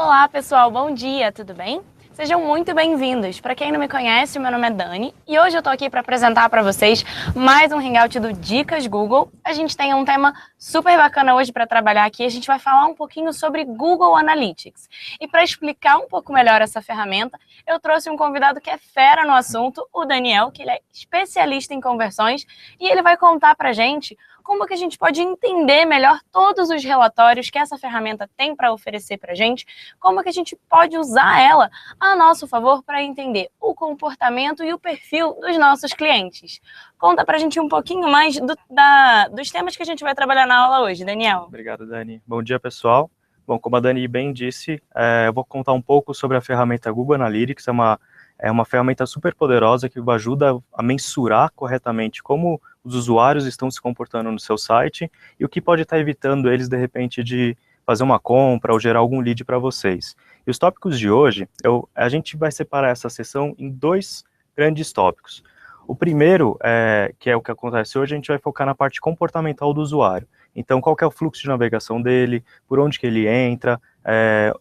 Olá pessoal, bom dia, tudo bem? Sejam muito bem-vindos. Para quem não me conhece, meu nome é Dani e hoje eu tô aqui para apresentar para vocês mais um Hangout do Dicas Google. A gente tem um tema super bacana hoje para trabalhar aqui. A gente vai falar um pouquinho sobre Google Analytics. E para explicar um pouco melhor essa ferramenta, eu trouxe um convidado que é fera no assunto, o Daniel, que ele é especialista em conversões e ele vai contar pra gente como que a gente pode entender melhor todos os relatórios que essa ferramenta tem para oferecer para a gente, como que a gente pode usar ela a nosso favor para entender o comportamento e o perfil dos nossos clientes. Conta para a gente um pouquinho mais dos temas que a gente vai trabalhar na aula hoje, Daniel. Obrigado, Dani. Bom dia, pessoal. Bom, como a Dani bem disse, eu vou contar um pouco sobre a ferramenta Google Analytics. É uma ferramenta super poderosa que ajuda a mensurar corretamente como os usuários estão se comportando no seu site e o que pode estar evitando eles, de repente, de fazer uma compra ou gerar algum lead para vocês. E os tópicos de hoje, a gente vai separar essa sessão em dois grandes tópicos. O primeiro, que é o que acontece hoje, a gente vai focar na parte comportamental do usuário. Então, qual que é o fluxo de navegação dele, por onde que ele entra,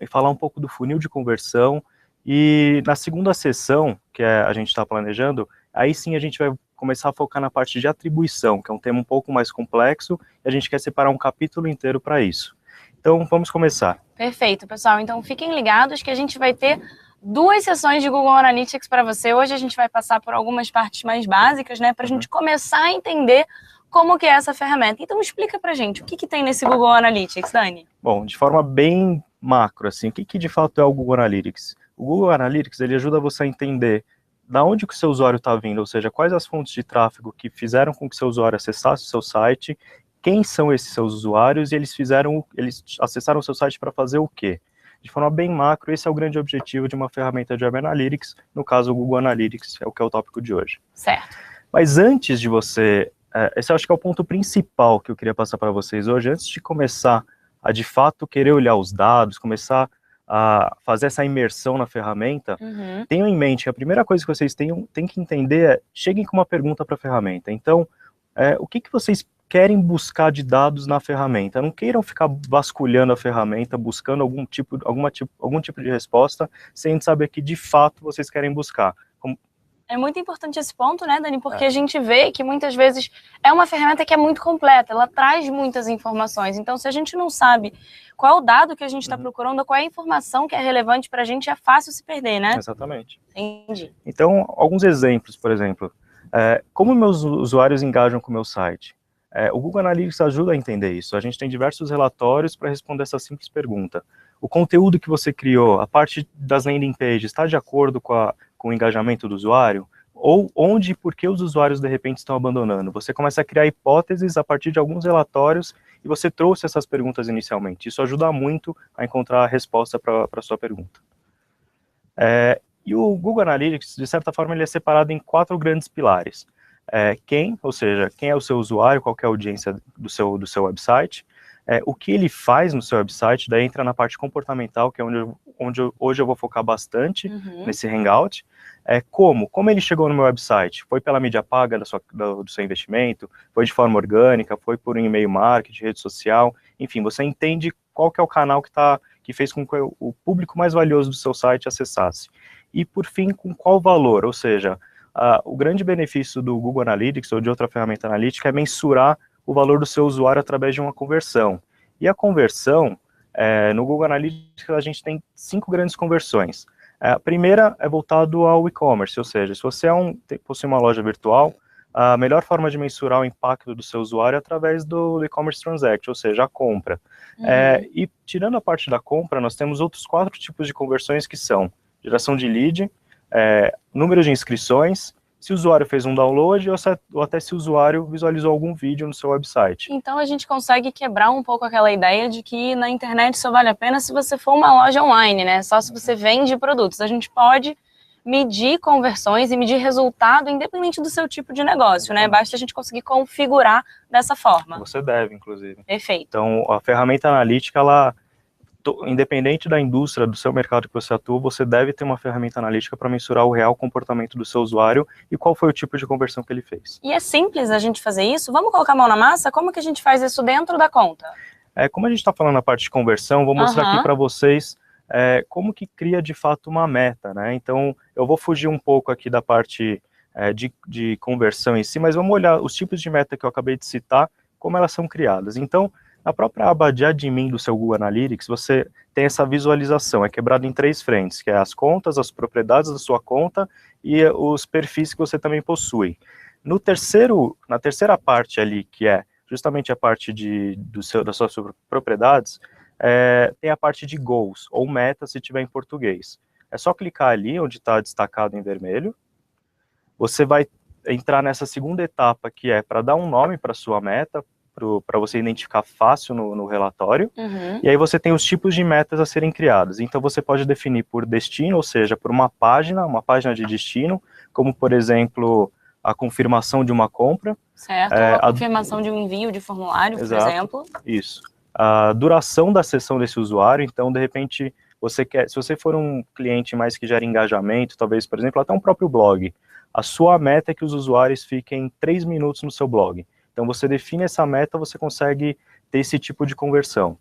e falar um pouco do funil de conversão. E na segunda sessão, que a gente está planejando, aí sim a gente vai começar a focar na parte de atribuição, que é um tema um pouco mais complexo, e a gente quer separar um capítulo inteiro para isso. Então, vamos começar. Perfeito, pessoal. Então, fiquem ligados que a gente vai ter duas sessões de Google Analytics para você. Hoje a gente vai passar por algumas partes mais básicas, né, para a gente começar a entender como que é essa ferramenta. Então, explica para a gente, o que tem nesse Google Analytics, Dani? Bom, de forma bem macro, assim, o que de fato é o Google Analytics? O Google Analytics, ele ajuda você a entender da onde que o seu usuário está vindo, ou seja, quais as fontes de tráfego que fizeram com que o seu usuário acessasse o seu site, quem são esses seus usuários e eles acessaram o seu site para fazer o quê? De forma bem macro, esse é o grande objetivo de uma ferramenta de Web Analytics, no caso o Google Analytics, é o que é o tópico de hoje. Certo. Mas antes de você, esse eu acho que é o ponto principal que eu queria passar para vocês hoje, antes de começar a de fato querer olhar os dados, começar a fazer essa imersão na ferramenta, tenham em mente que a primeira coisa que vocês têm que entender é, cheguem com uma pergunta para a ferramenta. Então, o que vocês querem buscar de dados na ferramenta? Não queiram ficar vasculhando a ferramenta, buscando algum tipo de resposta, sem saber que de fato vocês querem buscar. É muito importante esse ponto, né, Dani? Porque a gente vê que muitas vezes é uma ferramenta que é muito completa, ela traz muitas informações. Então, se a gente não sabe qual é o dado que a gente está procurando, qual é a informação que é relevante para a gente, é fácil se perder, né? Exatamente. Entendi. Então, alguns exemplos, por exemplo. Como meus usuários engajam com o meu site? O Google Analytics ajuda a entender isso. A gente tem diversos relatórios para responder essa simples pergunta. O conteúdo que você criou, a parte das landing pages, está de acordo com o engajamento do usuário? Ou onde e por que os usuários, de repente, estão abandonando? Você começa a criar hipóteses a partir de alguns relatórios e você trouxe essas perguntas inicialmente. Isso ajuda muito a encontrar a resposta para a sua pergunta. E o Google Analytics, de certa forma, ele é separado em 4 grandes pilares. Ou seja, quem é o seu usuário, qual que é a audiência do seu website, o que ele faz no seu website, daí entra na parte comportamental, que é onde hoje eu vou focar bastante nesse Hangout. Como ele chegou no meu website? Foi pela mídia paga do seu investimento? Foi de forma orgânica? Foi por um e-mail marketing, rede social? Enfim, você entende qual que é o canal que fez com que o público mais valioso do seu site acessasse. E, por fim, com qual valor? Ou seja, o grande benefício do Google Analytics ou de outra ferramenta analítica é mensurar o valor do seu usuário através de uma conversão. E a conversão, no Google Analytics, a gente tem 5 grandes conversões. A primeira é voltado ao e-commerce, ou seja, se você possui uma loja virtual, a melhor forma de mensurar o impacto do seu usuário é através do e-commerce transaction, ou seja, a compra. E tirando a parte da compra, nós temos outros 4 tipos de conversões que são geração de lead, número de inscrições, se o usuário fez um download ou até se o usuário visualizou algum vídeo no seu website. Então a gente consegue quebrar um pouco aquela ideia de que na internet só vale a pena se você for uma loja online, né? Só se você vende produtos. A gente pode medir conversões e medir resultado independente do seu tipo de negócio, né? Basta a gente conseguir configurar dessa forma. Você deve, inclusive. Perfeito. Então, a ferramenta analítica, independente da indústria, do seu mercado que você atua, você deve ter uma ferramenta analítica para mensurar o real comportamento do seu usuário e qual foi o tipo de conversão que ele fez. E é simples a gente fazer isso? Vamos colocar a mão na massa? Como que a gente faz isso dentro da conta? Como a gente está falando na parte de conversão, vou mostrar aqui para vocês como que cria de fato uma meta, né? Então, eu vou fugir um pouco aqui da parte de conversão em si, mas vamos olhar os tipos de meta que eu acabei de citar, como elas são criadas. Então, na própria aba de admin do seu Google Analytics, você tem essa visualização, é quebrado em 3 frentes, que é as contas, as propriedades da sua conta e os perfis que você também possui. Na terceira parte ali, que é justamente a parte das suas propriedades, tem a parte de goals, ou metas, se tiver em português. É só clicar ali, onde está destacado em vermelho. Você vai entrar nessa segunda etapa, que é para dar um nome para sua meta, para você identificar fácil no relatório. E aí você tem os tipos de metas a serem criadas. Então você pode definir por destino, ou seja, por uma página de destino, como por exemplo, a confirmação de uma compra. Certo, ou a confirmação de um envio de formulário, Exato, por exemplo. Isso. A duração da sessão desse usuário, então, de repente, se você for um cliente mais que gera engajamento, talvez, por exemplo, até um próprio blog, a sua meta é que os usuários fiquem 3 minutos no seu blog. Então, você define essa meta, você consegue ter esse tipo de conversão.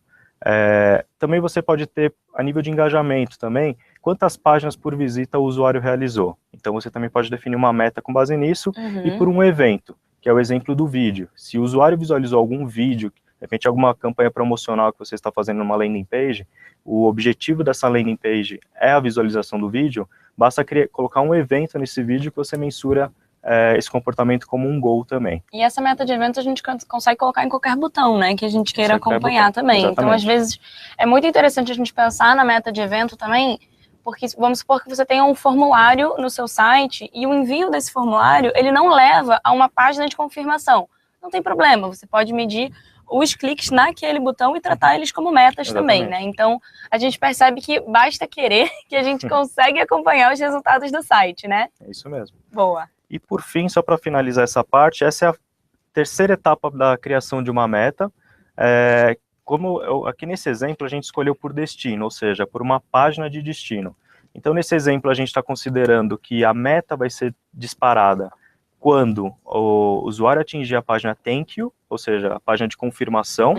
Também você pode ter, a nível de engajamento também, quantas páginas por visita o usuário realizou. Então, você também pode definir uma meta com base nisso, e por um evento, que é o exemplo do vídeo. Se o usuário visualizou algum vídeo, de repente alguma campanha promocional que você está fazendo numa landing page, o objetivo dessa landing page é a visualização do vídeo, basta colocar um evento nesse vídeo que você mensura esse comportamento como um goal também. E essa meta de evento a gente consegue colocar em qualquer botão, né, que a gente queira acompanhar também. Exatamente. Então, às vezes, é muito interessante a gente pensar na meta de evento também, porque vamos supor que você tenha um formulário no seu site e o envio desse formulário, ele não leva a uma página de confirmação. Não tem problema, você pode medir os cliques naquele botão e tratar eles como metas também, né? Então, a gente percebe que basta querer que a gente consegue acompanhar os resultados do site, né? É isso mesmo. Boa. E por fim, só para finalizar essa parte, essa é a terceira etapa da criação de uma meta. Aqui nesse exemplo, a gente escolheu por destino, ou seja, por uma página de destino. Então, nesse exemplo, a gente está considerando que a meta vai ser disparada quando o usuário atingir a página Thank You, ou seja, a página de confirmação.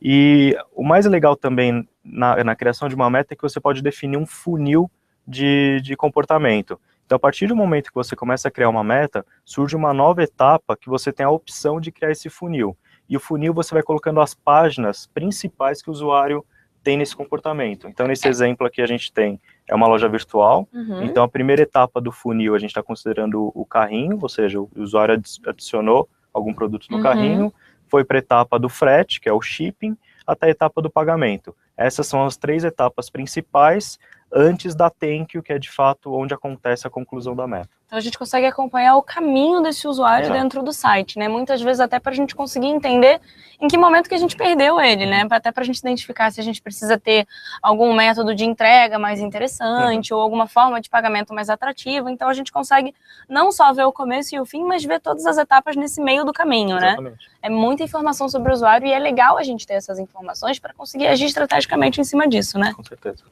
E o mais legal também na criação de uma meta é que você pode definir um funil de comportamento. Então, a partir do momento que você começa a criar uma meta, surge uma nova etapa que você tem a opção de criar esse funil. E o funil você vai colocando as páginas principais que o usuário tem nesse comportamento. Então, nesse exemplo aqui a gente tem uma loja virtual. Então, a primeira etapa do funil a gente está considerando o carrinho, ou seja, o usuário adicionou algum produto no carrinho, foi para a etapa do frete, que é o shipping, até a etapa do pagamento. Essas são as 3 etapas principais antes da Thank You, que é de fato onde acontece a conclusão da meta. Então a gente consegue acompanhar o caminho desse usuário dentro do site, né? Muitas vezes até para a gente conseguir entender em que momento que a gente perdeu ele, né? Até para a gente identificar se a gente precisa ter algum método de entrega mais interessante ou alguma forma de pagamento mais atrativa. Então a gente consegue não só ver o começo e o fim, mas ver todas as etapas nesse meio do caminho, né? É muita informação sobre o usuário e é legal a gente ter essas informações para conseguir agir estrategicamente em cima disso, né? Com certeza.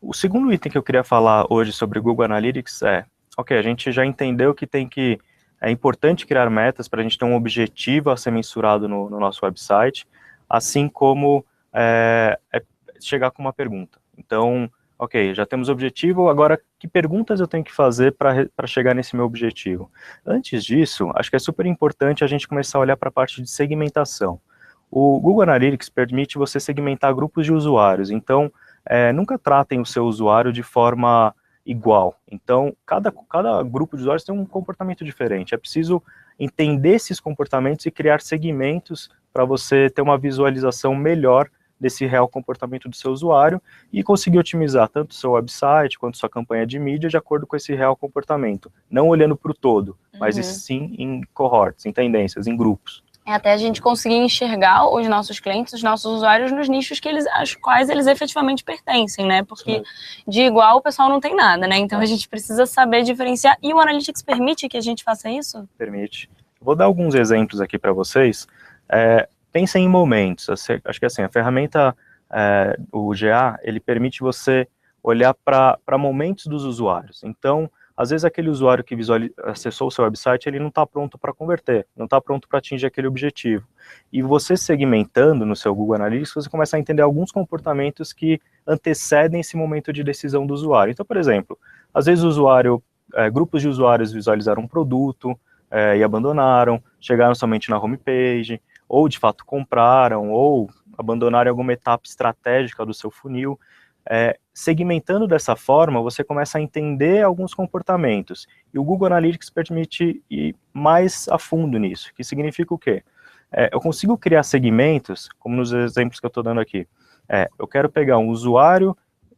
O segundo item que eu queria falar hoje sobre o Google Analytics a gente já entendeu que é importante criar metas para a gente ter um objetivo a ser mensurado no nosso website, assim como chegar com uma pergunta. Então, já temos o objetivo, agora que perguntas eu tenho que fazer para chegar nesse meu objetivo? Antes disso, acho que é super importante a gente começar a olhar para a parte de segmentação. O Google Analytics permite você segmentar grupos de usuários, então, nunca tratem o seu usuário de forma igual. Então, cada grupo de usuários tem um comportamento diferente. É preciso entender esses comportamentos e criar segmentos para você ter uma visualização melhor desse real comportamento do seu usuário e conseguir otimizar tanto o seu website quanto sua campanha de mídia de acordo com esse real comportamento. Não olhando para o todo, mas sim em cohorts, em tendências, em grupos. Até a gente conseguir enxergar os nossos clientes, os nossos usuários nos nichos aos quais eles efetivamente pertencem, né? Porque de igual o pessoal não tem nada, né? Então a gente precisa saber diferenciar. E o Analytics permite que a gente faça isso? Permite. Vou dar alguns exemplos aqui para vocês. Pensem em momentos. Acho que assim, a ferramenta, o GA, ele permite você olhar para momentos dos usuários. Então, às vezes aquele usuário que acessou o seu website, ele não está pronto para converter, não está pronto para atingir aquele objetivo. E você segmentando no seu Google Analytics, você começa a entender alguns comportamentos que antecedem esse momento de decisão do usuário. Então, por exemplo, às vezes grupos de usuários visualizaram um produto e abandonaram, chegaram somente na homepage, ou de fato compraram, ou abandonaram alguma etapa estratégica do seu funil. Segmentando dessa forma, você começa a entender alguns comportamentos. E o Google Analytics permite ir mais a fundo nisso, que significa o quê? Eu consigo criar segmentos, como nos exemplos que eu estou dando aqui. Eu quero pegar um usuário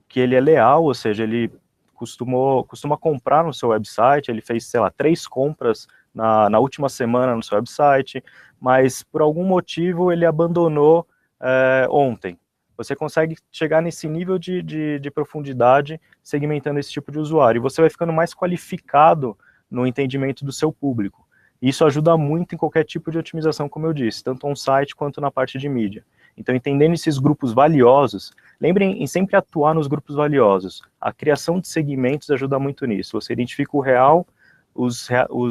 que ele é leal, ou seja, ele costuma comprar no seu website, ele fez, sei lá, 3 compras na última semana no seu website, mas por algum motivo ele abandonou ontem. Você consegue chegar nesse nível de profundidade segmentando esse tipo de usuário. E você vai ficando mais qualificado no entendimento do seu público. Isso ajuda muito em qualquer tipo de otimização, como eu disse, tanto on-site quanto na parte de mídia. Então, entendendo esses grupos valiosos, lembrem em sempre atuar nos grupos valiosos. A criação de segmentos ajuda muito nisso. Você identifica os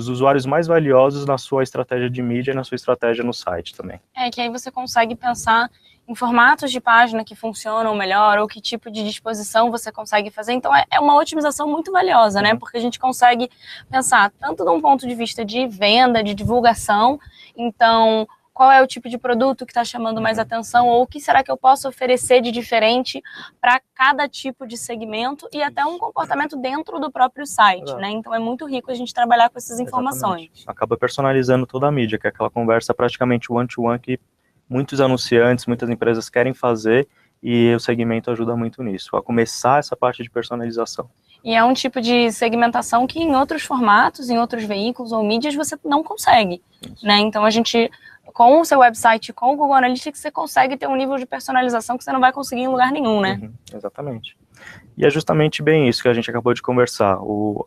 usuários mais valiosos na sua estratégia de mídia e na sua estratégia no site também. Que aí você consegue pensar em formatos de página que funcionam melhor, ou que tipo de disposição você consegue fazer. Então, é uma otimização muito valiosa, né? Porque a gente consegue pensar tanto de um ponto de vista de venda, de divulgação, então, qual é o tipo de produto que está chamando mais atenção, ou o que será que eu posso oferecer de diferente para cada tipo de segmento, e até um comportamento dentro do próprio site, né? Então, é muito rico a gente trabalhar com essas informações. Exatamente. Acaba personalizando toda a mídia, que é aquela conversa praticamente one-to-one que muitos anunciantes, muitas empresas querem fazer, e o segmento ajuda muito nisso, a começar essa parte de personalização. E é um tipo de segmentação que em outros formatos, em outros veículos ou mídias, você não consegue, né? Então, a gente, com o seu website, com o Google Analytics, você consegue ter um nível de personalização que você não vai conseguir em lugar nenhum, né? Exatamente. E é justamente bem isso que a gente acabou de conversar.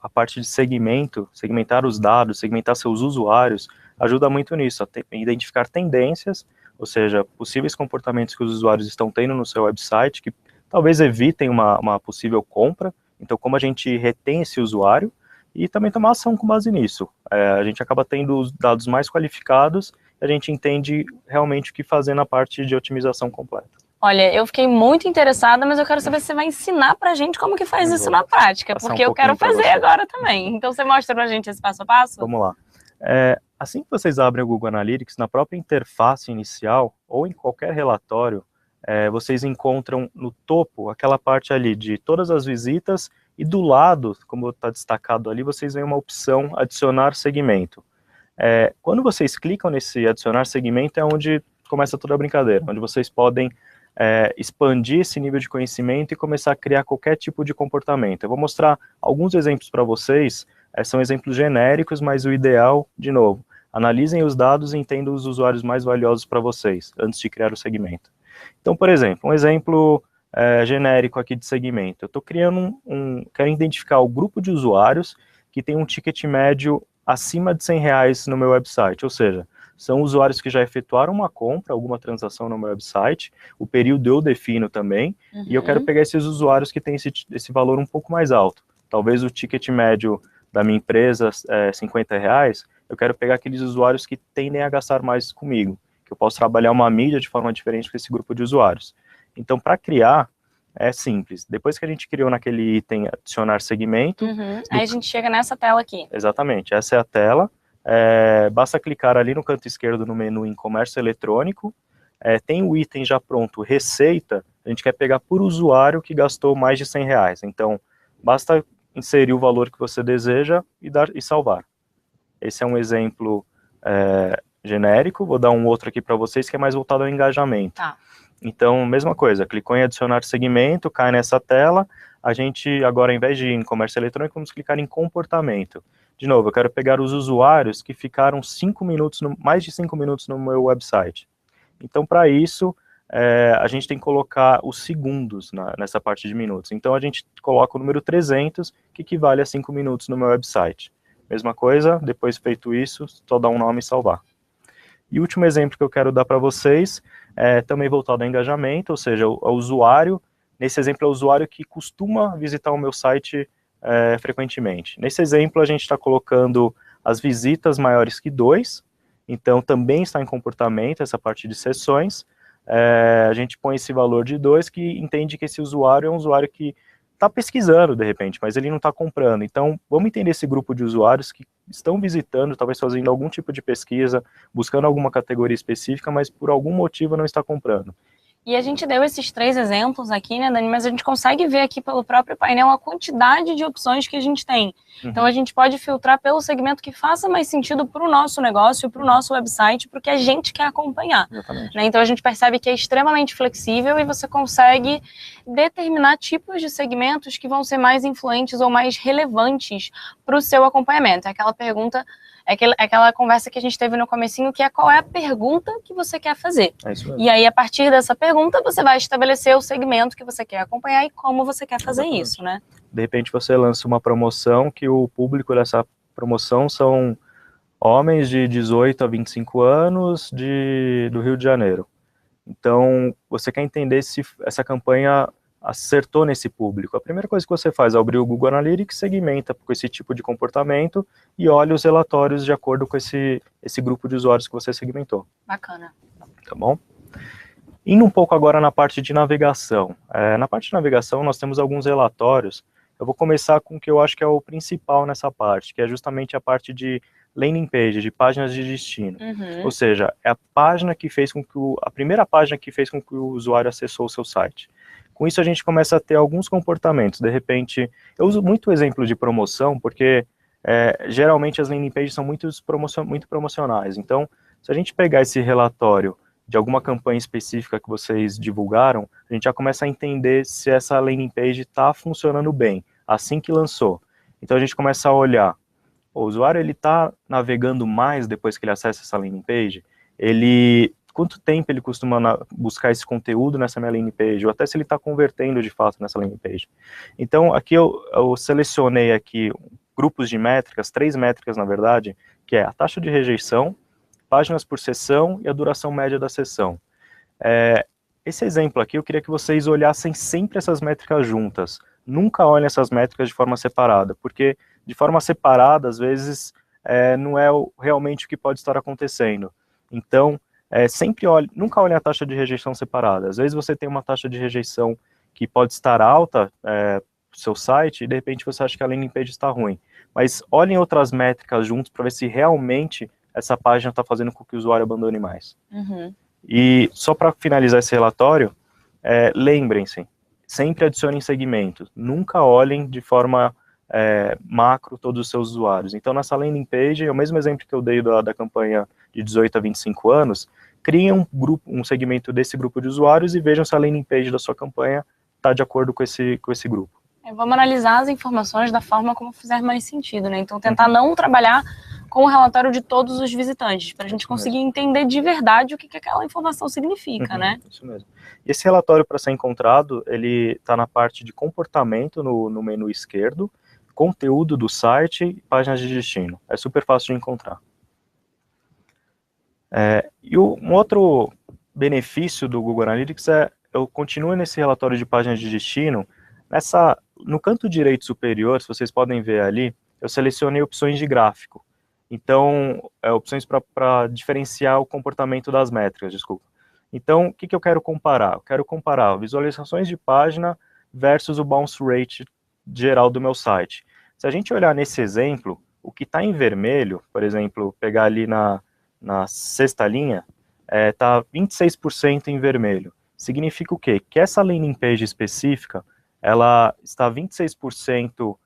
A parte de segmentar os dados, segmentar seus usuários, ajuda muito nisso, a identificar tendências, ou seja, possíveis comportamentos que os usuários estão tendo no seu website, que talvez evitem uma possível compra. Então, como a gente retém esse usuário, e também tomar ação com base nisso. A gente acaba tendo os dados mais qualificados, e a gente entende realmente o que fazer na parte de otimização completa. Olha, eu fiquei muito interessada, mas eu quero saber se você vai ensinar pra gente como que faz isso na prática, porque eu quero fazer agora também. Então, você mostra pra gente esse passo a passo? Vamos lá. Assim que vocês abrem o Google Analytics, na própria interface inicial, ou em qualquer relatório, vocês encontram no topo aquela parte ali de todas as visitas, e do lado, como está destacado ali, vocês veem uma opção adicionar segmento. Quando vocês clicam nesse adicionar segmento, é onde começa toda a brincadeira, onde vocês podem expandir esse nível de conhecimento e começar a criar qualquer tipo de comportamento. Eu vou mostrar alguns exemplos para vocês, são exemplos genéricos, mas o ideal, de novo, analisem os dados e entendam os usuários mais valiosos para vocês, antes de criar o segmento. Então, por exemplo, um exemplo genérico aqui de segmento. Eu estou criando quero identificar o grupo de usuários que tem um ticket médio acima de R$100 no meu website, ou seja, são usuários que já efetuaram uma compra, alguma transação no meu website, o período eu defino também, e eu quero pegar esses usuários que têm esse valor um pouco mais alto. Talvez o ticket médio da minha empresa é R$50, eu quero pegar aqueles usuários que tendem a gastar mais comigo, que eu posso trabalhar uma mídia de forma diferente com esse grupo de usuários. Então, para criar, é simples. Depois que a gente criou naquele item adicionar segmento... Aí a gente chega nessa tela aqui. Exatamente, essa é a tela. Basta clicar ali no canto esquerdo no menu em comércio eletrônico. Tem o item já pronto, receita. A gente quer pegar por usuário que gastou mais de R$100. Então, basta inserir o valor que você deseja e salvar. Esse é um exemplo genérico. Vou dar um outro aqui para vocês que é mais voltado ao engajamento. Tá. Então, mesma coisa, clicou em adicionar segmento, cai nessa tela, a gente agora, ao invés de ir em comércio eletrônico, vamos clicar em comportamento. De novo, eu quero pegar os usuários que ficaram mais de 5 minutos no meu website. Então, para isso, a gente tem que colocar os segundos nessa parte de minutos. Então, a gente coloca o número 300, que equivale a 5 minutos no meu website. Mesma coisa, depois feito isso, só dar um nome e salvar. E o último exemplo que eu quero dar para vocês também voltado ao engajamento, ou seja, o usuário, nesse exemplo é o usuário que costuma visitar o meu site frequentemente. Nesse exemplo, a gente está colocando as visitas maiores que 2, então também está em comportamento essa parte de sessões. A gente põe esse valor de 2, que entende que esse usuário é um usuário que está pesquisando, de repente, mas ele não está comprando. Então, vamos entender esse grupo de usuários que estão visitando, talvez fazendo algum tipo de pesquisa, buscando alguma categoria específica, mas por algum motivo não está comprando. E a gente deu esses 3 exemplos aqui, né, Dani? Mas a gente consegue ver aqui pelo próprio painel a quantidade de opções que a gente tem. Então a gente pode filtrar pelo segmento que faça mais sentido para o nosso negócio, para o nosso website, para o que a gente quer acompanhar. Né? Então a gente percebe que é extremamente flexível e você consegue determinar tipos de segmentos que vão ser mais influentes ou mais relevantes para o seu acompanhamento. É aquela pergunta... É aquela conversa que a gente teve no comecinho, que é qual é a pergunta que você quer fazer. É isso mesmo. E aí, a partir dessa pergunta, você vai estabelecer o segmento que você quer acompanhar e como você quer fazer isso, né? De repente, você lança uma promoção que o público dessa promoção são homens de 18 a 25 anos do Rio de Janeiro. Então, você quer entender se essa campanha acertou nesse público. A primeira coisa que você faz é abrir o Google Analytics, segmenta com esse tipo de comportamento e olha os relatórios de acordo com esse grupo de usuários que você segmentou. Bacana. Tá bom? Indo um pouco agora na parte de navegação. Na parte de navegação, nós temos alguns relatórios. Eu vou começar com o que eu acho que é o principal nessa parte, que é justamente a parte de landing page, de páginas de destino. Ou seja, é a página que fez com que a primeira página que fez com que o usuário acessou o seu site. Com isso a gente começa a ter alguns comportamentos. De repente, eu uso muito o exemplo de promoção, porque geralmente as landing pages são muito promocionais. Então, se a gente pegar esse relatório de alguma campanha específica que vocês divulgaram, a gente já começa a entender se essa landing page está funcionando bem, assim que lançou. Então a gente começa a olhar, o usuário ele está navegando mais depois que ele acessa essa landing page? Quanto tempo ele costuma buscar esse conteúdo nessa minha landing page, ou até se ele está convertendo de fato nessa landing page. Então, aqui eu selecionei aqui grupos de métricas, 3 métricas na verdade, que é a taxa de rejeição, páginas por sessão e a duração média da sessão. Esse exemplo aqui, eu queria que vocês olhassem sempre essas métricas juntas. Nunca olhem essas métricas de forma separada, porque de forma separada, às vezes, não é realmente o que pode estar acontecendo. Então, nunca olhem a taxa de rejeição separada. Às vezes você tem uma taxa de rejeição que pode estar alta no seu site e de repente você acha que a landing page está ruim. Mas olhem outras métricas juntos para ver se realmente essa página está fazendo com que o usuário abandone mais. E só para finalizar esse relatório, lembrem-se, sempre adicionem segmentos. Nunca olhem de forma macro todos os seus usuários. Então, nessa landing page, é o mesmo exemplo que eu dei da campanha de 18 a 25 anos, criem um segmento desse grupo de usuários e vejam se a landing page da sua campanha está de acordo com esse grupo. Vamos analisar as informações da forma como fizer mais sentido, né? Então, tentar não trabalhar com o relatório de todos os visitantes, para a gente conseguir entender de verdade o que aquela informação significa, né? Isso mesmo. E esse relatório, para ser encontrado, ele está na parte de comportamento no menu esquerdo, conteúdo do site e páginas de destino. É super fácil de encontrar. E um outro benefício do Google Analytics eu continuo nesse relatório de páginas de destino, no canto direito superior, se vocês podem ver ali, eu selecionei opções de gráfico. Então, opções para diferenciar o comportamento das métricas, desculpa. Então, o que eu quero comparar? Eu quero comparar visualizações de página versus o bounce rate geral do meu site. Se a gente olhar nesse exemplo, o que está em vermelho, por exemplo, pegar ali na 6ª linha, está 26% em vermelho. Significa o quê? Que essa landing page específica, ela está 26%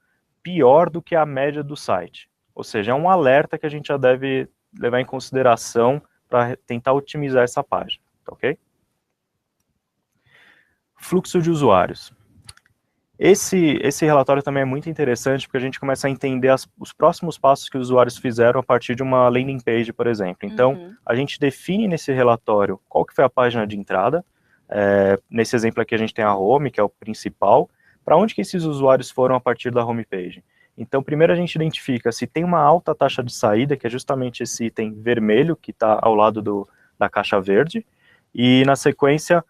pior do que a média do site. Ou seja, é um alerta que a gente já deve levar em consideração para tentar otimizar essa página, tá ok? Fluxo de usuários. Esse relatório também é muito interessante porque a gente começa a entender os próximos passos que os usuários fizeram a partir de uma landing page, por exemplo. Então, a gente define nesse relatório qual que foi a página de entrada. Nesse exemplo aqui a gente tem a home, que é o principal. Para onde que esses usuários foram a partir da homepage? Então, primeiro a gente identifica se tem uma alta taxa de saída, que é justamente esse item vermelho, que está ao lado da caixa verde, e na sequência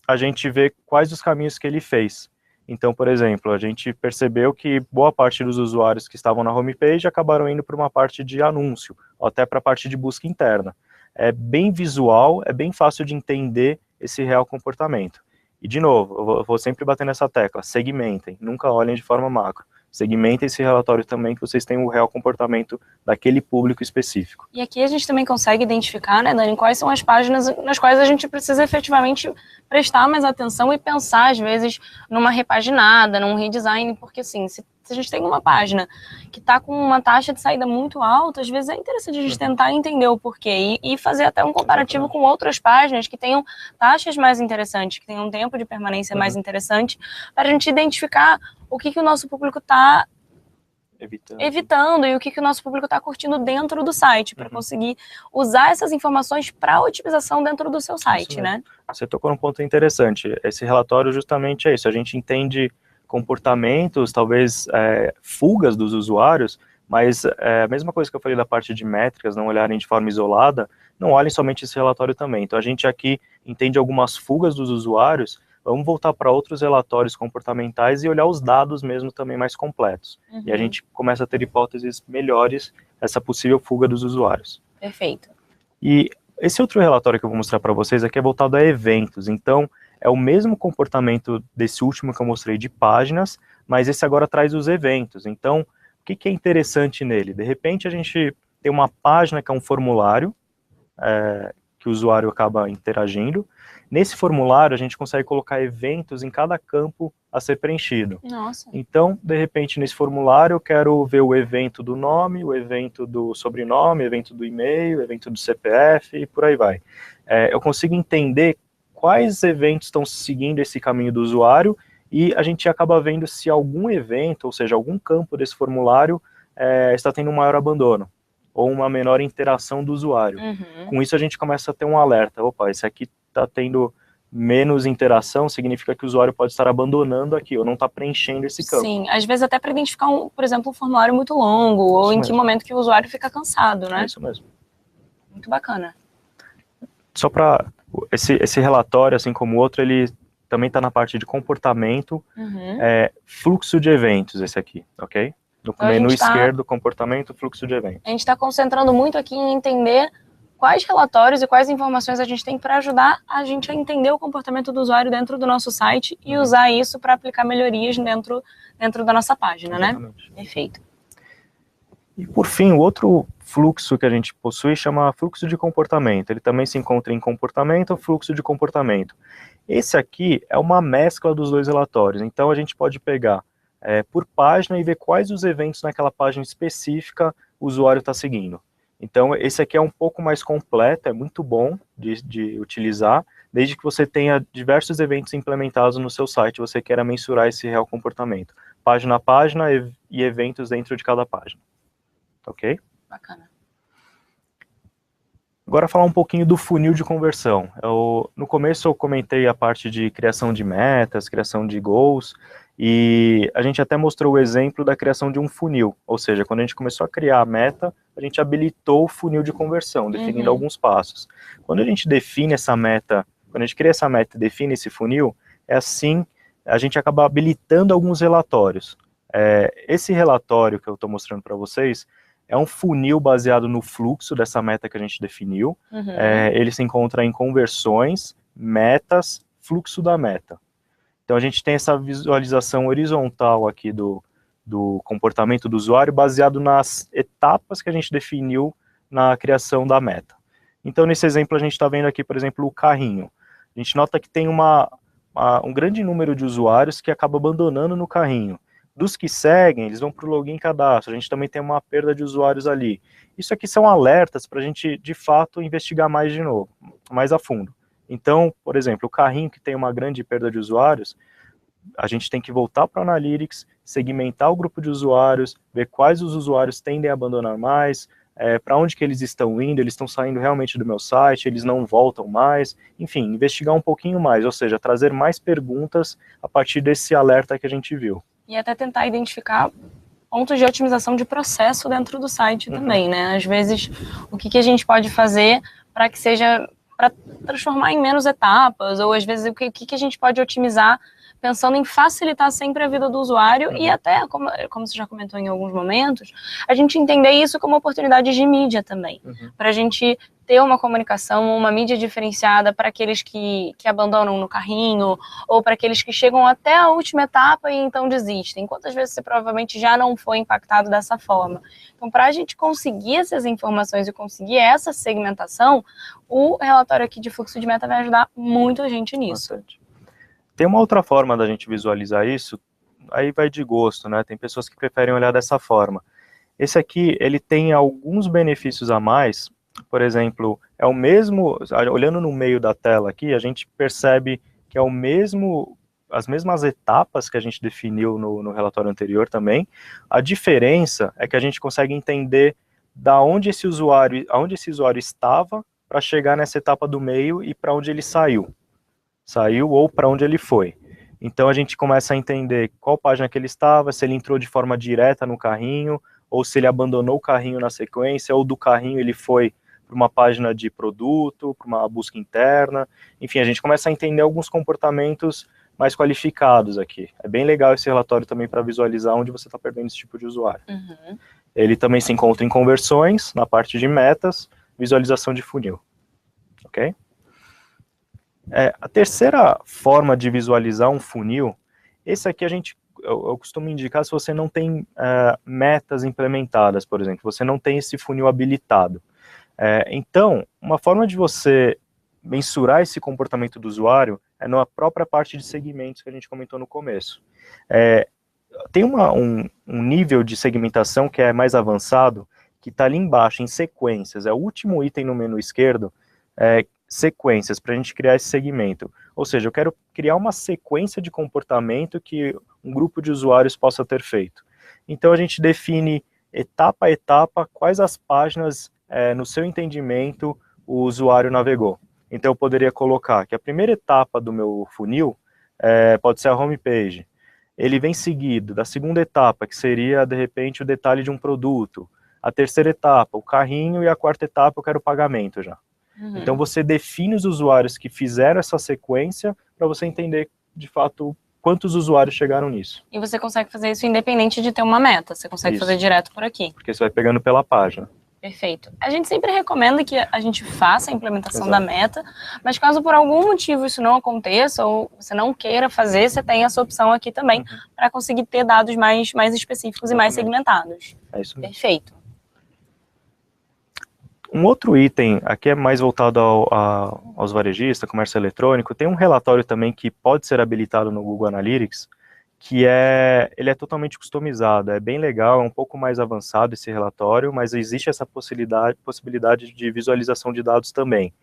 a gente vê quais os caminhos que ele fez. Então, por exemplo, a gente percebeu que boa parte dos usuários que estavam na homepage acabaram indo para uma parte de anúncio, ou até para a parte de busca interna. É bem visual, é bem fácil de entender esse real comportamento. E, de novo, eu vou sempre bater nessa tecla, segmentem, nunca olhem de forma macro. Segmentem esse relatório também, que vocês tenham o real comportamento daquele público específico. E aqui a gente também consegue identificar, né, Dani, quais são as páginas nas quais a gente precisa efetivamente prestar mais atenção e pensar, às vezes, numa repaginada, num redesign, porque, assim, se a gente tem uma página que está com uma taxa de saída muito alta, às vezes é interessante a gente tentar entender o porquê e fazer até um comparativo com outras páginas que tenham taxas mais interessantes, que tenham um tempo de permanência mais interessante, para a gente identificar o que o nosso público está evitando e o que o nosso público está curtindo dentro do site, para conseguir usar essas informações para otimização dentro do seu site, né? Você tocou num ponto interessante. Esse relatório justamente é isso. A gente entende comportamentos, talvez fugas dos usuários, mas a mesma coisa que eu falei da parte de métricas, não olharem de forma isolada, não olhem somente esse relatório também. Então a gente aqui entende algumas fugas dos usuários, vamos voltar para outros relatórios comportamentais e olhar os dados mesmo também mais completos. E a gente começa a ter hipóteses melhores dessa possível fuga dos usuários. Perfeito. E esse outro relatório que eu vou mostrar para vocês aqui é voltado a eventos. Então, é o mesmo comportamento desse último que eu mostrei de páginas, mas esse agora traz os eventos. Então, o que é interessante nele? De repente, a gente tem uma página que é um formulário, que o usuário acaba interagindo. Nesse formulário, a gente consegue colocar eventos em cada campo a ser preenchido. Nossa. Então, de repente, nesse formulário, eu quero ver o evento do nome, o evento do sobrenome, o evento do e-mail, o evento do CPF e por aí vai. Eu consigo entender quais eventos estão seguindo esse caminho do usuário e a gente acaba vendo se algum evento, ou seja, algum campo desse formulário está tendo um maior abandono ou uma menor interação do usuário. Com isso, a gente começa a ter um alerta. Opa, esse aqui está tendo menos interação, significa que o usuário pode estar abandonando aqui, ou não está preenchendo esse campo. Sim, às vezes até para identificar, por exemplo, um formulário muito longo, ou em que momento que o usuário fica cansado, né? É isso mesmo. Muito bacana. Só para... Esse relatório, assim como o outro, ele também está na parte de comportamento, fluxo de eventos, esse aqui, ok? No menu esquerdo, comportamento, fluxo de eventos. A gente está concentrando muito aqui em entender quais relatórios e quais informações a gente tem para ajudar a gente a entender o comportamento do usuário dentro do nosso site e usar isso para aplicar melhorias dentro da nossa página, Exatamente. Né? Perfeito. E por fim, o outro fluxo que a gente possui chama fluxo de comportamento. Ele também se encontra em comportamento ou fluxo de comportamento. Esse aqui é uma mescla dos dois relatórios. Então a gente pode pegar por página e ver quais os eventos naquela página específica o usuário está seguindo. Então esse aqui é um pouco mais completo, é muito bom de utilizar, desde que você tenha diversos eventos implementados no seu site, você queira mensurar esse real comportamento. Página a página e eventos dentro de cada página. Ok? Bacana. Agora falar um pouquinho do funil de conversão. No começo eu comentei a parte de criação de metas, criação de goals, e a gente até mostrou o exemplo da criação de um funil, ou seja, quando a gente começou a criar a meta, a gente habilitou o funil de conversão, definindo alguns passos. Quando a gente define essa meta, quando a gente cria essa meta e define esse funil, assim a gente acaba habilitando alguns relatórios. Esse relatório que eu estou mostrando para vocês é um funil baseado no fluxo dessa meta que a gente definiu. Ele se encontra em conversões, metas, fluxo da meta. Então a gente tem essa visualização horizontal aqui do comportamento do usuário baseado nas etapas que a gente definiu na criação da meta. Então nesse exemplo a gente está vendo aqui, por exemplo, o carrinho. A gente nota que tem um grande número de usuários que acaba abandonando no carrinho. Dos que seguem, eles vão para o login cadastro, a gente também tem uma perda de usuários ali. Isso aqui são alertas para a gente, de fato, investigar mais de novo, mais a fundo. Então, por exemplo, o carrinho que tem uma grande perda de usuários, a gente tem que voltar para o Analytics, segmentar o grupo de usuários, ver quais os usuários tendem a abandonar mais, para onde que eles estão indo, eles estão saindo realmente do meu site, eles não voltam mais, enfim, investigar um pouquinho mais, ou seja, trazer mais perguntas a partir desse alerta que a gente viu. E até tentar identificar pontos de otimização de processo dentro do site também, né? Às vezes, o que a gente pode fazer para que seja, para transformar em menos etapas, ou às vezes o que a gente pode otimizar pensando em facilitar sempre a vida do usuário e até, como você já comentou em alguns momentos, a gente entender isso como oportunidade de mídia também, para a gente ter uma comunicação, uma mídia diferenciada para aqueles que abandonam no carrinho, ou para aqueles que chegam até a última etapa e então desistem. Quantas vezes você provavelmente já não foi impactado dessa forma? Então, para a gente conseguir essas informações e conseguir essa segmentação, o relatório aqui de fluxo de meta vai ajudar muito a gente nisso. Bastante. Tem uma outra forma da gente visualizar isso, aí vai de gosto, né? Tem pessoas que preferem olhar dessa forma. Esse aqui, ele tem alguns benefícios a mais. Por exemplo, é o mesmo, olhando no meio da tela aqui, a gente percebe que é o mesmo, as mesmas etapas que a gente definiu no relatório anterior também. A diferença é que a gente consegue entender aonde esse usuário estava para chegar nessa etapa do meio e para onde ele saiu ou para onde ele foi. Então a gente começa a entender qual página que ele estava, se ele entrou de forma direta no carrinho, ou se ele abandonou o carrinho na sequência, ou do carrinho ele foi para uma página de produto, para uma busca interna. Enfim, a gente começa a entender alguns comportamentos mais qualificados aqui. É bem legal esse relatório também para visualizar onde você está perdendo esse tipo de usuário. Ele também se encontra em conversões, na parte de metas, visualização de funil. Ok? A terceira forma de visualizar um funil, esse aqui eu costumo indicar se você não tem metas implementadas, por exemplo, você não tem esse funil habilitado. Então, uma forma de você mensurar esse comportamento do usuário é na própria parte de segmentos que a gente comentou no começo. Tem um nível de segmentação que é mais avançado, que está ali embaixo, em sequências, é o último item no menu esquerdo, sequências, para a gente criar esse segmento. Ou seja, eu quero criar uma sequência de comportamento que um grupo de usuários possa ter feito. Então a gente define etapa a etapa quais as páginas, no seu entendimento, o usuário navegou. Então eu poderia colocar que a primeira etapa do meu funil pode ser a homepage. Ele vem seguido da segunda etapa, que seria, de repente, o detalhe de um produto. A terceira etapa, o carrinho, e a quarta etapa eu quero o pagamento já. Então você define os usuários que fizeram essa sequência para você entender, de fato, quantos usuários chegaram nisso. E você consegue fazer isso independente de ter uma meta, você consegue fazer direto por aqui. Porque você vai pegando pela página. Perfeito. A gente sempre recomenda que a gente faça a implementação da meta, mas caso por algum motivo isso não aconteça, ou você não queira fazer, você tem essa opção aqui também, para conseguir ter dados mais específicos e mais segmentados. É isso mesmo. Perfeito. Um outro item, aqui é mais voltado aos varejistas, comércio eletrônico, tem um relatório também que pode ser habilitado no Google Analytics, que ele é totalmente customizado, é bem legal, é um pouco mais avançado esse relatório, mas existe essa possibilidade de visualização de dados também.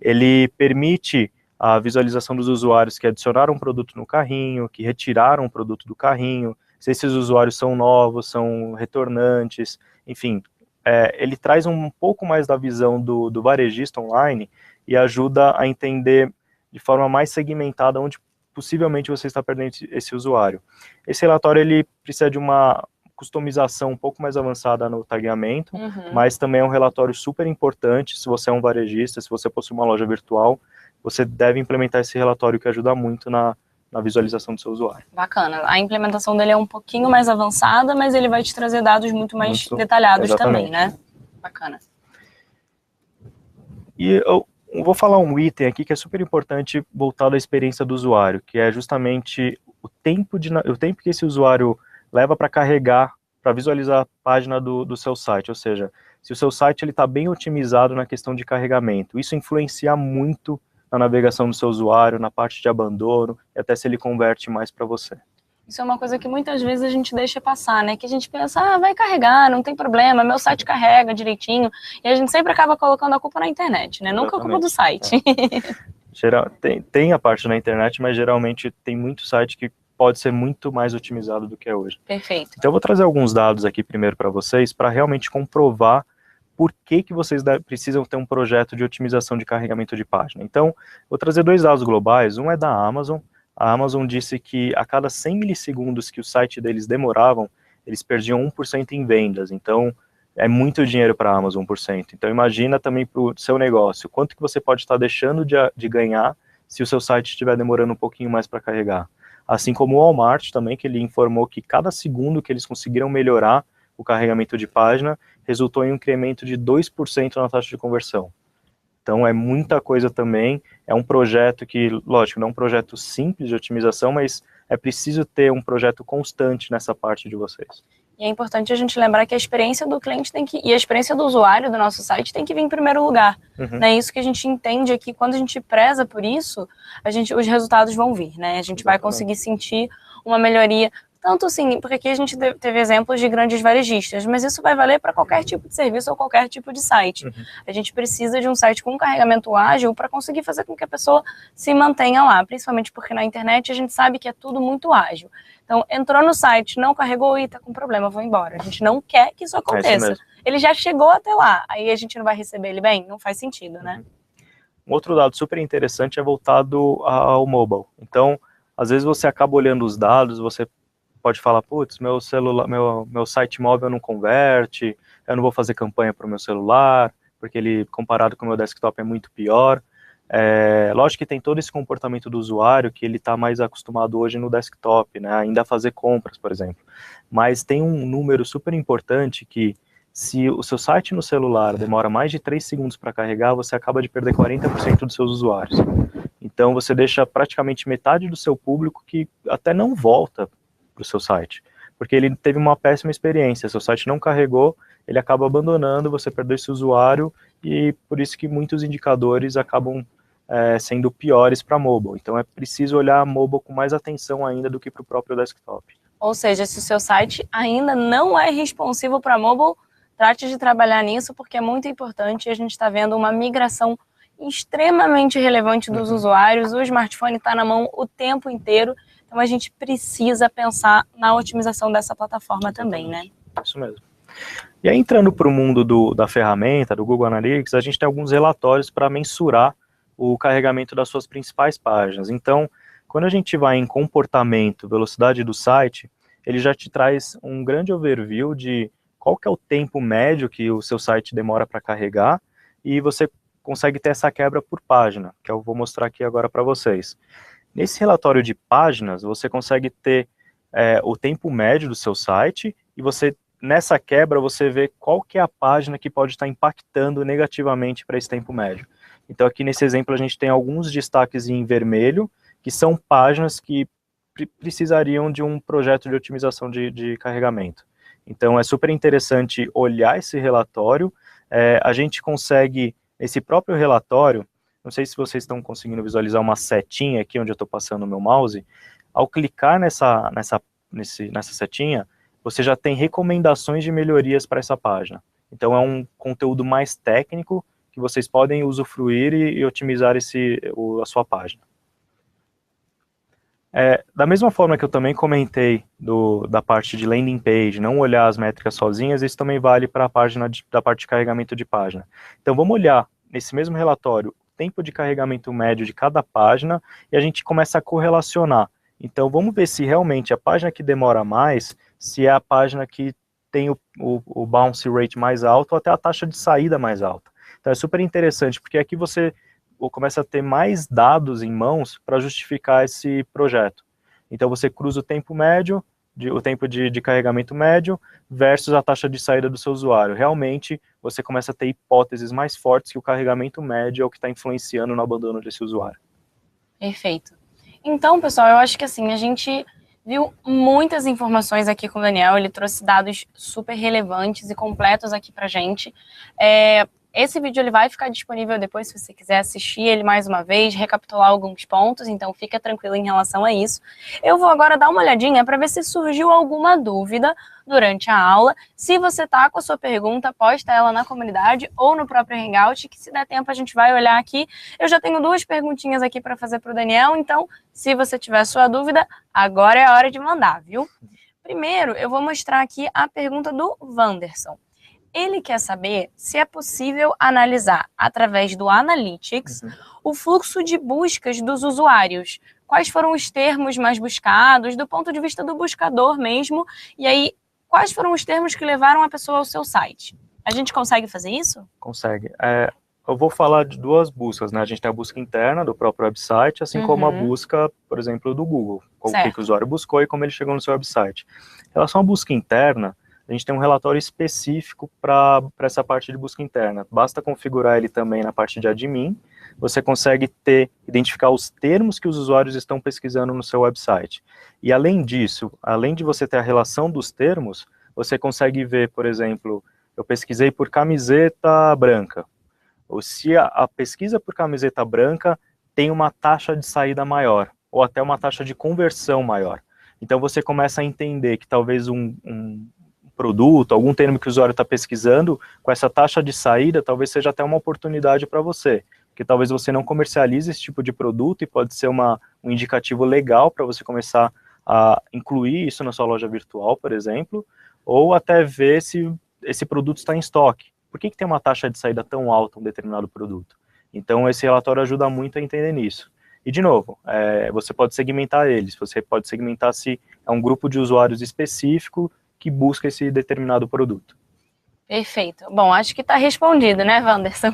Ele permite a visualização dos usuários que adicionaram um produto no carrinho, que retiraram um produto do carrinho, se esses usuários são novos, são retornantes, enfim. Ele traz um pouco mais da visão do varejista online e ajuda a entender de forma mais segmentada onde possivelmente você está perdendo esse usuário. Esse relatório ele precisa de uma customização um pouco mais avançada no tagueamento, mas também é um relatório super importante. Se você é um varejista, se você possui uma loja virtual, você deve implementar esse relatório, que ajuda muito na visualização do seu usuário. Bacana. A implementação dele é um pouquinho mais avançada, mas ele vai te trazer dados muito mais detalhados também, né? Bacana. E eu vou falar um item aqui que é super importante voltado à experiência do usuário, que é justamente o tempo que esse usuário leva para carregar, para visualizar a página do seu site. Ou seja, se o seu site está bem otimizado na questão de carregamento, isso influencia muito na navegação do seu usuário, na parte de abandono, e até se ele converte mais para você. Isso é uma coisa que muitas vezes a gente deixa passar, né? Que a gente pensa, vai carregar, não tem problema, meu site carrega direitinho, e a gente sempre acaba colocando a culpa na internet, né? Nunca a culpa do site. Tem a parte na internet, mas geralmente tem muito site que pode ser muito mais otimizado do que é hoje. Perfeito. Então eu vou trazer alguns dados aqui primeiro para vocês, para realmente comprovar por que vocês precisam ter um projeto de otimização de carregamento de página. Então, vou trazer dois dados globais. Um é da Amazon. A Amazon disse que a cada 100 milissegundos que o site deles demoravam, eles perdiam 1% em vendas. Então, é muito dinheiro para a Amazon, 1%. Então, imagina também para o seu negócio, quanto que você pode estar deixando de ganhar se o seu site estiver demorando um pouquinho mais para carregar. assim como o Walmart também, que ele informou que cada segundo que eles conseguiram melhorar o carregamento de página, resultou em um incremento de 2% na taxa de conversão. Então é muita coisa também, é um projeto que, lógico, não é um projeto simples de otimização, mas é preciso ter um projeto constante nessa parte de vocês. E é importante a gente lembrar que a experiência do cliente e a experiência do usuário do nosso site tem que vir em primeiro lugar. É isso que a gente entende aqui, quando a gente preza por isso, os resultados vão vir, né? A gente vai conseguir sentir uma melhoria. Tanto assim, porque aqui a gente teve exemplos de grandes varejistas, mas isso vai valer para qualquer tipo de serviço ou qualquer tipo de site. A gente precisa de um site com carregamento ágil para conseguir fazer com que a pessoa se mantenha lá, principalmente porque na internet a gente sabe que é tudo muito ágil. Então, entrou no site, não carregou e está com problema, vou embora. A gente não quer que isso aconteça. Ele já chegou até lá, aí a gente não vai receber ele bem? Não faz sentido, né? Um outro dado super interessante é voltado ao mobile. Então, às vezes você acaba olhando os dados, você pode falar, putz, meu site móvel não converte, eu não vou fazer campanha para o meu celular, porque ele, comparado com o meu desktop, é muito pior. Lógico que tem todo esse comportamento do usuário que ele está mais acostumado hoje no desktop, né, ainda a fazer compras, por exemplo. Mas tem um número super importante que, se o seu site no celular demora mais de 3 segundos para carregar, você acaba de perder 40% dos seus usuários. Então você deixa praticamente metade do seu público que até não volta para o seu site, porque ele teve uma péssima experiência, seu site não carregou, ele acaba abandonando, você perdeu esse usuário, e por isso que muitos indicadores acabam sendo piores para mobile. Então é preciso olhar mobile com mais atenção ainda do que para o próprio desktop. Ou seja, se o seu site ainda não é responsivo para mobile, trate de trabalhar nisso, porque é muito importante, e a gente está vendo uma migração extremamente relevante dos usuários, o smartphone está na mão o tempo inteiro, então a gente precisa pensar na otimização dessa plataforma também, né? Isso mesmo. E aí, entrando para o mundo da ferramenta, do Google Analytics, a gente tem alguns relatórios para mensurar o carregamento das suas principais páginas. Então, quando a gente vai em comportamento, velocidade do site, ele já te traz um grande overview de qual que é o tempo médio que o seu site demora para carregar, e você consegue ter essa quebra por página, que eu vou mostrar aqui agora para vocês. Nesse relatório de páginas, você consegue ter o tempo médio do seu site, e você, nessa quebra, você vê qual que é a página que pode estar impactando negativamente para esse tempo médio. Então aqui nesse exemplo a gente tem alguns destaques em vermelho, que são páginas que precisariam de um projeto de otimização de carregamento. Então é super interessante olhar esse relatório, a gente consegue, nesse próprio relatório, não sei se vocês estão conseguindo visualizar uma setinha aqui onde eu estou passando o meu mouse. Ao clicar nessa setinha, você já tem recomendações de melhorias para essa página. Então é um conteúdo mais técnico que vocês podem usufruir e otimizar a sua página. Da mesma forma que eu também comentei da parte de landing page, não olhar as métricas sozinhas, isso também vale para a página da parte de carregamento de página. Então vamos olhar nesse mesmo relatório tempo de carregamento médio de cada página, e a gente começa a correlacionar. Então vamos ver se realmente a página que demora mais, se é a página que tem o bounce rate mais alto, ou até a taxa de saída mais alta. Então é super interessante, porque aqui você começa a ter mais dados em mãos para justificar esse projeto. Então você cruza o tempo médio, o tempo de carregamento médio versus a taxa de saída do seu usuário. Realmente, você começa a ter hipóteses mais fortes que o carregamento médio é o que está influenciando no abandono desse usuário. Perfeito. Então, pessoal, eu acho que assim, a gente viu muitas informações aqui com o Daniel, ele trouxe dados super relevantes e completos aqui pra gente. Esse vídeo ele vai ficar disponível depois, se você quiser assistir ele mais uma vez, recapitular alguns pontos, então fica tranquilo em relação a isso. Eu vou agora dar uma olhadinha para ver se surgiu alguma dúvida durante a aula. Se você tá com a sua pergunta, posta ela na comunidade ou no próprio Hangout, que se der tempo a gente vai olhar aqui. Eu já tenho 2 perguntinhas aqui para fazer para o Daniel, então se você tiver sua dúvida, agora é a hora de mandar, viu? Primeiro, eu vou mostrar aqui a pergunta do Wanderson. Ele quer saber se é possível analisar, através do Analytics, o fluxo de buscas dos usuários. Quais foram os termos mais buscados, do ponto de vista do buscador mesmo, e aí, quais foram os termos que levaram a pessoa ao seu site? A gente consegue fazer isso? Consegue. eu vou falar de duas buscas, né? A gente tem a busca interna do próprio website, assim como a busca, por exemplo, do Google. O que o usuário buscou e como ele chegou no seu website. Em relação à busca interna, a gente tem um relatório específico para essa parte de busca interna. Basta configurar ele também na parte de admin. Você consegue identificar os termos que os usuários estão pesquisando no seu website. E além disso, além de você ter a relação dos termos, você consegue ver, por exemplo, eu pesquisei por camiseta branca. Ou se a pesquisa por camiseta branca tem uma taxa de saída maior, ou até uma taxa de conversão maior. Então você começa a entender que talvez um produto, algum termo que o usuário está pesquisando, com essa taxa de saída, talvez seja até uma oportunidade para você. Porque talvez você não comercialize esse tipo de produto e pode ser um indicativo legal para você começar a incluir isso na sua loja virtual, por exemplo, ou até ver se esse produto está em estoque. Por que tem uma taxa de saída tão alta um determinado produto? Então, esse relatório ajuda muito a entender nisso. E, de novo, você pode segmentar eles, você pode segmentar se é um grupo de usuários específico que busca esse determinado produto. Perfeito. Bom, acho que está respondido, né, Wanderson?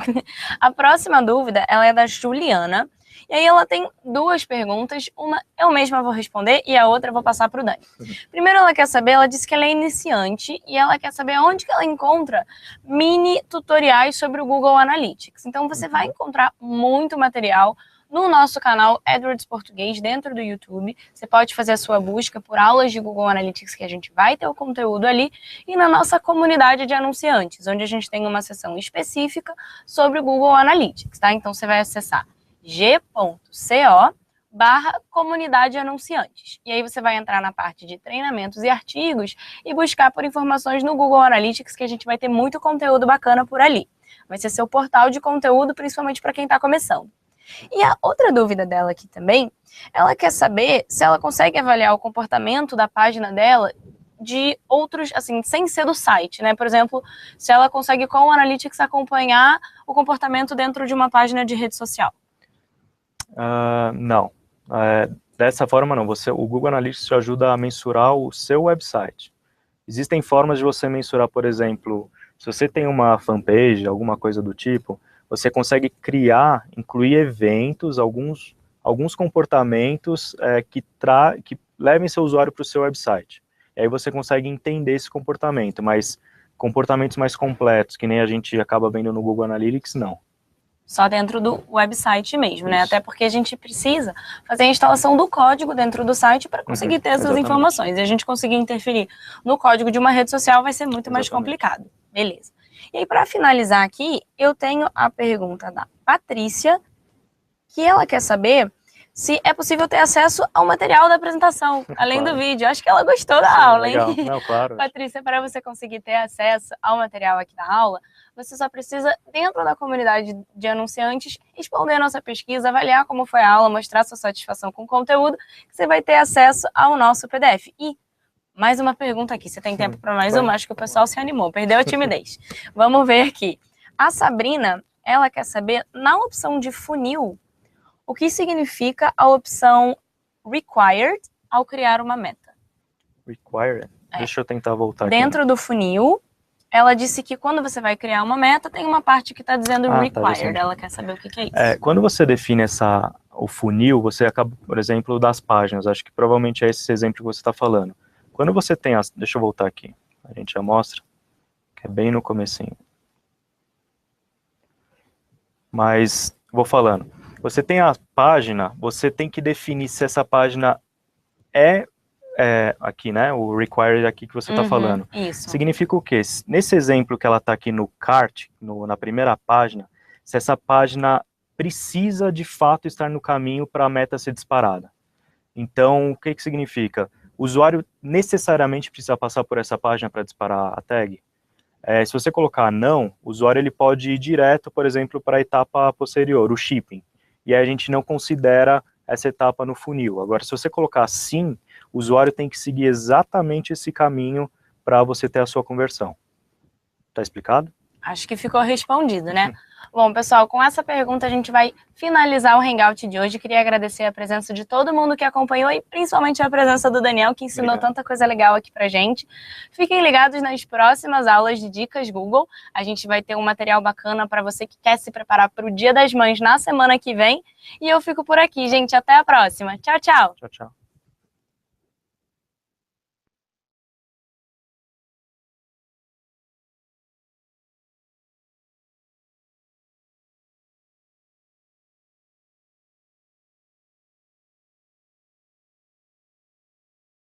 A próxima dúvida, ela é da Juliana. E aí ela tem duas perguntas, uma eu mesma vou responder e a outra eu vou passar para o Dani. Primeiro ela quer saber, ela disse que ela é iniciante e ela quer saber onde que ela encontra mini tutoriais sobre o Google Analytics. Então você vai encontrar muito material no nosso canal AdWords Português, dentro do YouTube. Você pode fazer a sua busca por aulas de Google Analytics, que a gente vai ter o conteúdo ali, e na nossa comunidade de anunciantes, onde a gente tem uma seção específica sobre o Google Analytics, tá? Então você vai acessar g.co/comunidade anunciantes. E aí você vai entrar na parte de treinamentos e artigos e buscar por informações no Google Analytics, que a gente vai ter muito conteúdo bacana por ali. Vai ser seu portal de conteúdo, principalmente para quem está começando. E a outra dúvida dela aqui também, ela quer saber se ela consegue avaliar o comportamento da página dela de outros, assim, sem ser do site, né? Por exemplo, se ela consegue com o Analytics acompanhar o comportamento dentro de uma página de rede social. Não. Dessa forma não. O Google Analytics te ajuda a mensurar o seu website. Existem formas de você mensurar, por exemplo, se você tem uma fanpage, alguma coisa do tipo, você consegue incluir eventos, alguns comportamentos que levem seu usuário para o seu website. E aí você consegue entender esse comportamento, mas comportamentos mais completos, que nem a gente acaba vendo no Google Analytics, não. Só dentro do website mesmo, né? Até porque a gente precisa fazer a instalação do código dentro do site para conseguir ter essas informações. E a gente conseguir interferir no código de uma rede social vai ser muito mais complicado. Beleza. E aí, para finalizar aqui, eu tenho a pergunta da Patrícia, que ela quer saber se é possível ter acesso ao material da apresentação, além do vídeo. Acho que ela gostou da aula, legal. hein? Não, claro. Patrícia, para você conseguir ter acesso ao material aqui da aula, você só precisa, dentro da comunidade de anunciantes, responder a nossa pesquisa, avaliar como foi a aula, mostrar sua satisfação com o conteúdo, que você vai ter acesso ao nosso PDF. E mais uma pergunta aqui, você tem tempo para mais uma? Acho que o pessoal se animou, perdeu a timidez. Vamos ver aqui. A Sabrina, ela quer saber, na opção de funil, o que significa a opção required ao criar uma meta? Required? Deixa eu tentar voltar aqui. Dentro do funil, ela disse que quando você vai criar uma meta, tem uma parte que está dizendo required. Ela quer saber o que é isso. Quando você define o funil, você acaba, por exemplo, das páginas. Acho que provavelmente é esse exemplo que você está falando. Quando você tem deixa eu voltar aqui. A gente já mostra, que é bem no comecinho. Mas, vou falando. Você tem a página, você tem que definir se essa página aqui, né? O required aqui que você está falando. Isso. Significa o quê? Nesse exemplo que ela está aqui no cart, na primeira página, se essa página precisa de fato estar no caminho para a meta ser disparada. Então, o que significa? O usuário necessariamente precisa passar por essa página para disparar a tag? Se você colocar não, o usuário ele pode ir direto, por exemplo, para a etapa posterior, o shipping. E aí a gente não considera essa etapa no funil. Agora, se você colocar sim, o usuário tem que seguir exatamente esse caminho para você ter a sua conversão. Tá explicado? Acho que ficou respondido, né? Bom, pessoal, com essa pergunta a gente vai finalizar o Hangout de hoje. Queria agradecer a presença de todo mundo que acompanhou e principalmente a presença do Daniel, que ensinou tanta coisa legal aqui pra gente. Fiquem ligados nas próximas aulas de Dicas Google. A gente vai ter um material bacana para você que quer se preparar para o Dia das Mães na semana que vem. E eu fico por aqui, gente. Até a próxima. Tchau, tchau. Tchau, tchau.